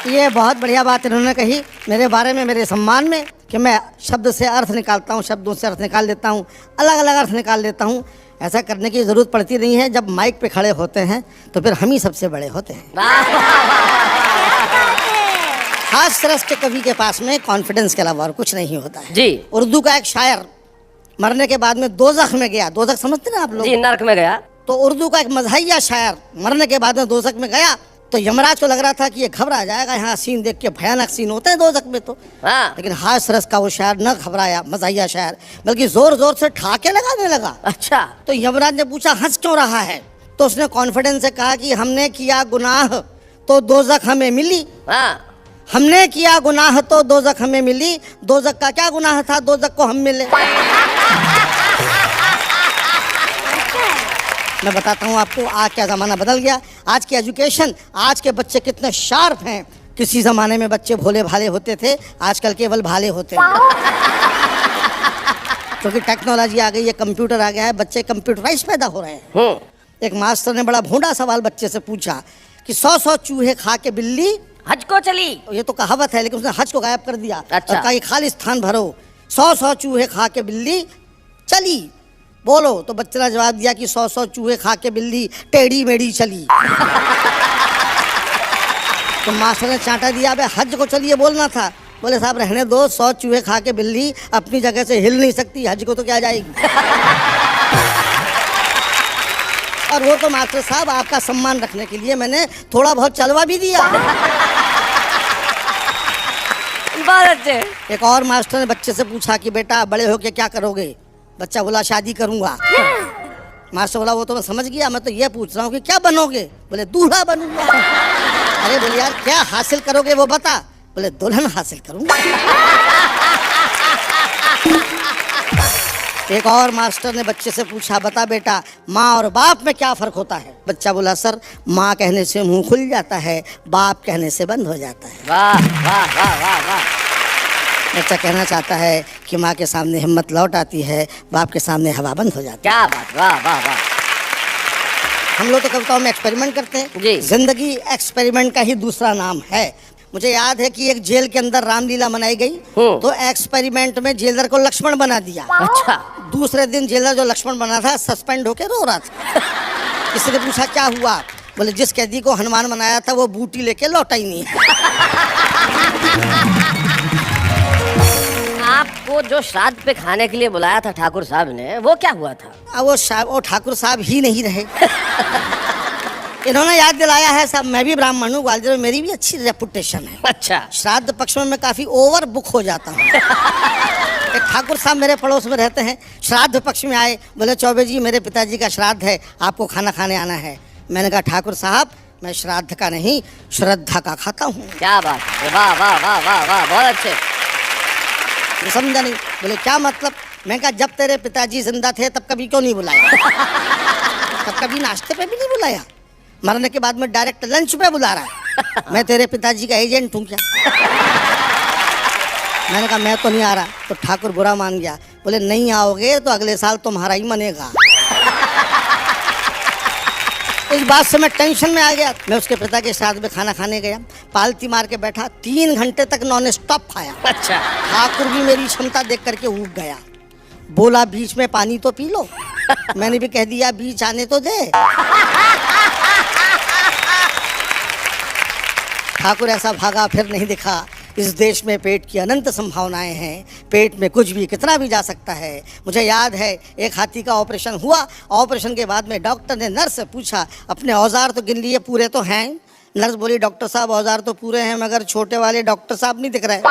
ये बहुत बढ़िया बात इन्होंने कही मेरे बारे में, मेरे सम्मान में, कि मैं शब्द से अर्थ निकालता हूँ, शब्दों से अर्थ निकाल लेता हूँ, अलग अलग अर्थ निकाल लेता हूँ। ऐसा करने की ज़रूरत पड़ती नहीं है। जब माइक पे खड़े होते हैं तो फिर हम ही सबसे बड़े होते हैं। खास तरह के कवि के पास में कॉन्फिडेंस के अलावा और कुछ नहीं होता है जी। उर्दू का एक शायर मरने के बाद में दोज़ख में गया। दोज़ख समझते ना आप लोग? जी, नर्क में गया। तो उर्दू का एक मज़हिया शायर मरने के बाद में दोज़ख में गया तो यमराज को लग रहा था कि ये घबरा जाएगा, यहाँ सीन देख के भयानक सीन होते हैं दोज़ख में तो। हाँ। लेकिन हास रस का वो शायर न घबराया, मज़हिया शायर, बल्कि जोर जोर से ठाके लगाने लगा। अच्छा। तो यमराज ने पूछा हंस क्यों रहा है? तो उसने कॉन्फिडेंस से कहा कि हमने किया गुनाह तो दोज़ख हमें मिली। हाँ। हमने किया गुनाह तो दोज़ख हमें मिली। दोज़ख का क्या गुनाह था दोज़ख को हम मिले? मैं बताता हूँ आपको, आज क्या ज़माना बदल गया। आज की एजुकेशन, आज के बच्चे कितने शार्प हैं। किसी ज़माने में बच्चे भोले भाले होते थे, आजकल केवल भाले होते हैं। क्योंकि टेक्नोलॉजी आ गई है, कंप्यूटर आ गया है, बच्चे कंप्यूटराइज पैदा हो रहे हैं। एक मास्टर ने बड़ा भोंडा सवाल बच्चे से पूछा कि 100 चूहे खा के बिल्ली हज को चली। ये तो कहावत है, लेकिन उसने हज को गायब कर दिया। अच्छा। और कहा खाली स्थान भरो। 100 चूहे खा के बिल्ली चली, बोलो। तो बच्चे ने जवाब दिया कि 100 चूहे खा के बिल्ली टेढ़ी मेढ़ी चली। तो मास्टर ने चांटा दिया, अबे हज को चलिए बोलना था। बोले साहब रहने दो, 100 चूहे खा के बिल्ली अपनी जगह से हिल नहीं सकती, हज को तो क्या जाएगी। और वो तो मास्टर साहब आपका सम्मान रखने के लिए मैंने थोड़ा बहुत चलवा भी दिया। बहुत अच्छे। एक और मास्टर ने बच्चे से पूछा कि बेटा बड़े होके क्या करोगे? बच्चा बोला शादी करूंगा। मास्टर बोला वो तो मैं समझ गया, मैं तो ये पूछ रहा हूँ कि क्या बनोगे? बोले दूल्हा बनूंगा। अरे बोले यार क्या हासिल करोगे वो बता? बोले दुल्हन हासिल करूंगा। एक और मास्टर ने बच्चे से पूछा बता बेटा माँ और बाप में क्या फर्क होता है? बच्चा बोला सर माँ कहने से मुंह खुल जाता है, बाप कहने से बंद हो जाता है। वाह वाह वाह वाह वाह। बच्चा कहना चाहता है कि माँ के सामने हिम्मत लौट आती है, बाप के सामने हवा बंद हो जाती है। क्या बात, वाह वाह वाह। हम लोग तो कविताओं में एक्सपेरिमेंट करते हैं जी। जिंदगी एक्सपेरिमेंट का ही दूसरा नाम है। मुझे याद है कि एक जेल के अंदर रामलीला मनाई गई तो एक्सपेरिमेंट में जेलर को लक्ष्मण बना दिया। अच्छा। दूसरे दिन जेलर जो लक्ष्मण बना था सस्पेंड होके रो रहा था। किसी ने पूछा क्या हुआ? बोले जिस कैदी को हनुमान बनाया था वो बूटी लेके लौटा ही नहीं। आपको जो श्राद्ध पे खाने के लिए बुलाया था ठाकुर साहब ने, वो क्या हुआ था? अब वो ठाकुर साहब ही नहीं रहे। इन्होंने याद दिलाया है साहब, मैं भी ब्राह्मण हूँ, ग्वालियर में मेरी भी अच्छी रेपुटेशन है। अच्छा। श्राद्ध पक्ष में मैं काफी ओवर बुक हो जाता हूँ। एक ठाकुर साहब मेरे पड़ोस में रहते हैं, श्राद्ध पक्ष में आए, बोले चौबे जी मेरे पिताजी का श्राद्ध है, आपको खाना खाने आना है। मैंने कहा ठाकुर साहब मैं श्राद्ध का नहीं श्रद्धा का खाता हूँ। क्या बात है, वाह वाह वाह वाह वाह, बहुत अच्छे। समझा नहीं? बोले क्या मतलब? मैं कहा जब तेरे पिताजी जिंदा थे तब कभी क्यों नहीं बुलाया? तब कभी नाश्ते पे भी नहीं बुलाया, मरने के बाद में डायरेक्ट लंच पे बुला रहा है। मैं तेरे पिताजी का एजेंट हूँ क्या? मैंने कहा मैं तो नहीं आ रहा। तो ठाकुर बुरा मान गया, बोले नहीं आओगे तो अगले साल तुम्हारा ही मनेगा। इस बात से मैं टेंशन में आ गया। मैं उसके पिता के साथ में खाना खाने गया, पालती मार के बैठा, 3 घंटे तक नॉन स्टॉप खाया। अच्छा। ठाकुर भी मेरी क्षमता देख करके ऊब गया, बोला बीच में पानी तो पी लो। मैंने भी कह दिया बीच आने तो दे। ठाकुर ऐसा भागा फिर नहीं दिखा। इस देश में पेट की अनंत संभावनाएं हैं, पेट में कुछ भी कितना भी जा सकता है। मुझे याद है एक हाथी का ऑपरेशन हुआ, ऑपरेशन के बाद में डॉक्टर ने नर्स से पूछा अपने औजार तो गिन लिए, पूरे तो हैं? नर्स बोली डॉक्टर साहब औजार तो पूरे हैं मगर छोटे वाले डॉक्टर साहब नहीं दिख रहे।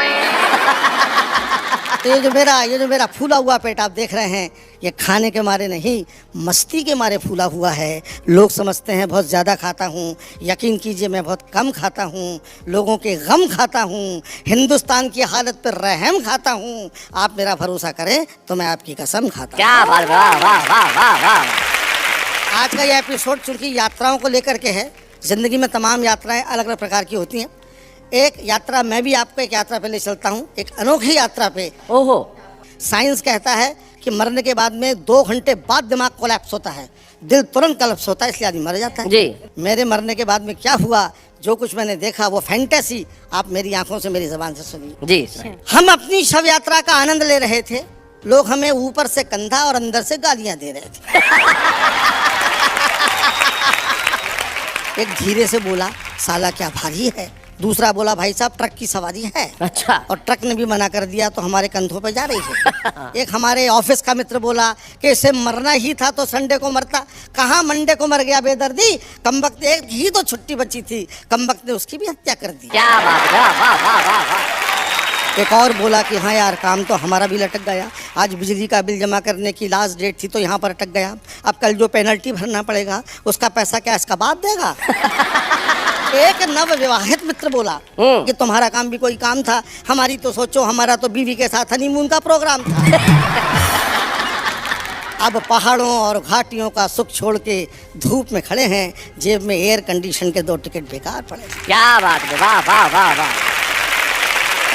तो ये जो मेरा फूला हुआ पेट आप देख रहे हैं, ये खाने के मारे नहीं मस्ती के मारे फूला हुआ है। लोग समझते हैं बहुत ज़्यादा खाता हूँ, यकीन कीजिए मैं बहुत कम खाता हूँ। लोगों के गम खाता हूँ, हिंदुस्तान की हालत पर रहम खाता हूँ। आप मेरा भरोसा करें तो मैं आपकी कसम खाता हूँ। क्या बात, वाह वाह वाह वाह वाह। आज का ये एपिसोड चूँकि यात्राओं को लेकर के है, ज़िंदगी में तमाम यात्राएँ अलग अलग प्रकार की होती हैं। एक यात्रा मैं भी आपको एक यात्रा पे ले चलता हूँ, एक अनोखी यात्रा पे। ओहो। साइंस कहता है कि मरने के बाद में 2 घंटे बाद दिमाग कोलैप्स होता है, दिल तुरंत कोलैप्स होता है, इसलिए आदमी मर जाता है। जी। मेरे मरने के बाद में क्या हुआ, जो कुछ मैंने देखा वो फैंटेसी आप मेरी आंखों से, मेरी जबान से सुनिए। जी सर। हम अपनी शव यात्रा का आनंद ले रहे थे, लोग हमें ऊपर से कंधा और अंदर से गालियां दे रहे थे। एक धीरे से बोला, साला क्या भारी है। दूसरा बोला, भाई साहब ट्रक की सवारी है। अच्छा। और ट्रक ने भी मना कर दिया तो हमारे कंधों पे जा रही है। एक हमारे ऑफिस का मित्र बोला कि इसे मरना ही था तो संडे को मरता, कहाँ मंडे को मर गया बेदर्दी, कमबख्त एक ही तो छुट्टी बची थी, कमबख्त ने उसकी भी हत्या कर दी। क्या बात है, वाह वाह वाह वाह। एक और बोला कि हाँ यार काम तो हमारा भी लटक गया, आज बिजली का बिल जमा करने की लास्ट डेट थी तो यहाँ पर अटक गया, अब कल जो पेनल्टी भरना पड़ेगा उसका पैसा क्या इसका बाप देगा। एक नव विवाहित मित्र बोला कि तुम्हारा काम भी कोई काम था, हमारी तो सोचो, हमारा तो बीवी के साथ हनीमून का प्रोग्राम था। अब पहाड़ों और घाटियों का सुख छोड़ के धूप में खड़े हैं, जेब में एयर कंडीशन के 2 टिकट बेकार पड़े। क्या बात है, वाह वाह वाह वाह।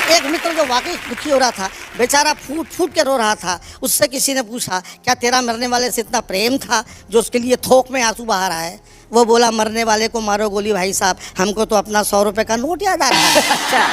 एक मित्र जो वाकई दुखी हो रहा था, बेचारा फूट फूट के रो रहा था, उससे किसी ने पूछा, क्या तेरा मरने वाले से इतना प्रेम था जो उसके लिए थोक में आंसू बहा रहा है। वो बोला, मरने वाले को मारो गोली भाई साहब, हमको तो अपना 100 रुपए का नोट याद आ रहा है। अच्छा।